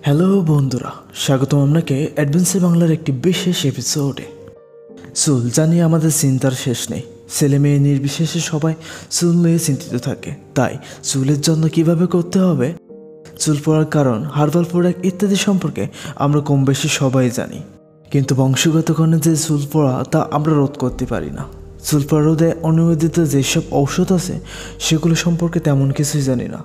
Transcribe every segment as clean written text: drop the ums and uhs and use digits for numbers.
Hello বন্ধুরা, স্বাগতম আপনাকে অ্যাডভেঞ্চার বাংলার একটি বিশেষ এপিসোডে। চুল জানিয়ে আমাদের চিন্তার শেষ নেই। ছেলে মেয়ে নির্বিশেষে সবাই চুল নিয়ে চিন্তিত থাকে। তাই চুলের যত্ন কিভাবে করতে হবে, চুল পড়ার কারণ, হার্বাল প্রোডাক্ট ইত্যাদি সম্পর্কে আমরা কম বেশি সবাই জানি। কিন্তু বংশগত কারণে যে চুল পড়া তা আমরা রোধ করতে পারি না। চুল পড়া রোধে অনুমোদিত যেসব ঔষধ আছে সেগুলো সম্পর্কে তেমন কিছুই জানি না।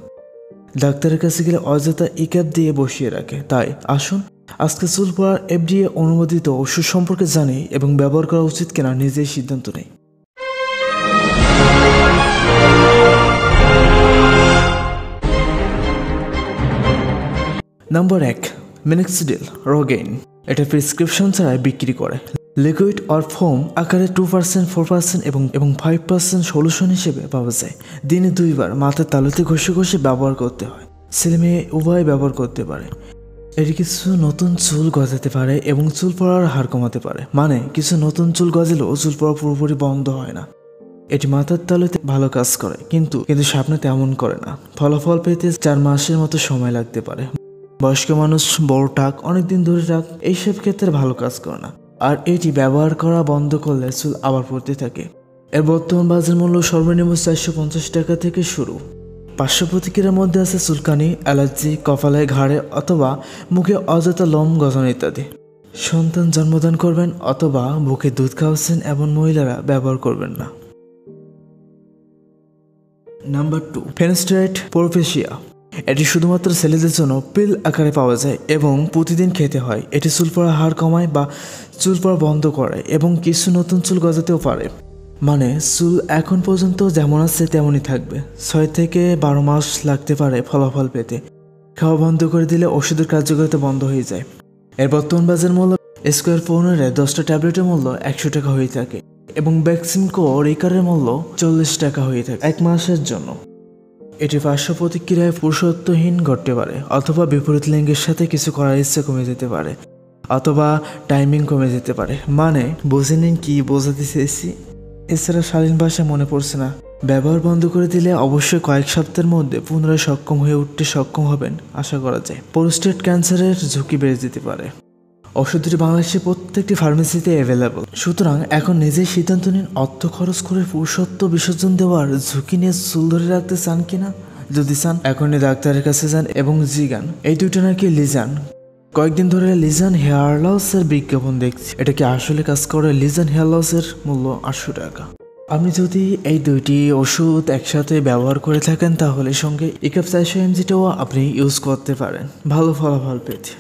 ডাক্তারের কাছে গেলে অযথা ইক্যাপ দিয়ে বসিয়ে রাখে। তাই আসুন আজকে চুল পড়ার FDA অনুমোদিত ওষুধ সম্পর্কে জানি এবং ব্যবহার করা উচিত কিনা নিজেই সিদ্ধান্ত নেই। Number 1, minoxidil রোগেইন। এটা প্রেসক্রিপশন ছাড়াই বিক্রি করে। লিকুইড অর ফোম আকারে 2%, 4% এবং 5% সলিউশন হিসেবে পাওয়া যায়। দিনে 2 বার মাথার তালুতে ঘষে ঘষে ব্যবহার করতে হয়। ছেলে মেয়ে উভয় ব্যবহার করতে পারে। এটি কিছু নতুন চুল গজাতে পারে এবং চুল পড়ার হার কমাতে পারে। মানে কিছু নতুন চুল গজালেও চুল পড়া পুরোপুরি বন্ধ হয় না। এটি মাথার তালুতে ভালো কাজ করে, কিন্তু সামনে তেমন করে না। ফলাফল পেতে 4 মাসের মতো সময় লাগতে পারে। বয়স্ক মানুষ, বড় টাক, অনেকদিন ধরে টাক, এইসব ক্ষেত্রে ভালো কাজ করে না। আর এটি ব্যবহার করা বন্ধ করলে চুল আবার পড়তে থাকে। এর বর্তমান বাজার মূল্য সর্বনিম্ন 450 টাকা থেকে শুরু। পার্শ্ব প্রতিক্রিয়ার মধ্যে আছে চুলকানি, অ্যালার্জি, কপালে, ঘাড়ে অথবা মুখে অযথা লোম গজানো ইত্যাদি। সন্তান জন্মদান করবেন অথবা বুকে দুধ খাওয়াচ্ছেন এমন মহিলারা ব্যবহার করবেন না। Number 2, finasteride প্রোফেশিয়া। এটি শুধুমাত্র ছেলেদের জন্য পিল আকারে পাওয়া যায় এবং প্রতিদিন খেতে হয়। এটি চুল পড়া হার কমায় বা চুল পড়া বন্ধ করে এবং কিছু নতুন চুল গজাতেও পারে। মানে চুল এখন পর্যন্ত যেমন আছে তেমনই থাকবে। 6 থেকে 12 মাস লাগতে পারে ফলাফল পেতে। খাওয়া বন্ধ করে দিলে ওষুধের কার্যকারিতা বন্ধ হয়ে যায়। এর বর্তমান বাজার মূল্য স্কোয়ার পৌনের 10টা ট্যাবলেটের মূল্য 100 টাকা হয়ে থাকে এবং ভ্যাকসিন রিকারের মূল্য 40 টাকা হয়ে থাকে 1 মাসের জন্য। এটি পার্শ্ব প্রতিক্রিয়ায় পুরুষত্বহীন ঘটতে পারে, অথবা বিপরীত লিঙ্গের সাথে কিছু করার ইচ্ছা কমে যেতে পারে, অথবা টাইমিং কমে যেতে পারে। মানে বুঝে নিন কি বোঝাতে চেয়েছি। এছাড়া শালীন ভাষা মনে পড়ছে না। ব্যবহার বন্ধ করে দিলে অবশ্যই কয়েক সপ্তাহের মধ্যে পুনরায় সক্ষম হয়ে উঠতে সক্ষম হবেন আশা করা যায়। প্রোস্টেট ক্যান্সারের ঝুঁকি বেড়ে যেতে পারে। ওষুধটি বাংলাদেশের প্রত্যেকটি ফার্মেসিতে অ্যাভেলেবল। সুতরাং এখন নিজেই সিদ্ধান্ত নিন অর্থ খরচ করে পুরুষত্ব বিসর্জন দেওয়ার ঝুঁকি নিয়ে চুল ধরে রাখতে চান কিনা। যদি চান এখনই ডাক্তারের কাছে যান এবং জিগান। এই দুইটা নাকি লিজান। কয়েকদিন ধরে লিজান হেয়ার লসের বিজ্ঞাপন দেখছি। এটা কি আসলে কাজ করে? লিজান হেয়ার লসের মূল্য 800 টাকা। আপনি যদি এই দুইটি ওষুধ একসাথে ব্যবহার করে থাকেন তাহলে সঙ্গে ইকাপ 400 mgটাও আপনি ইউজ করতে পারেন ভালো ফলাফল পেতে।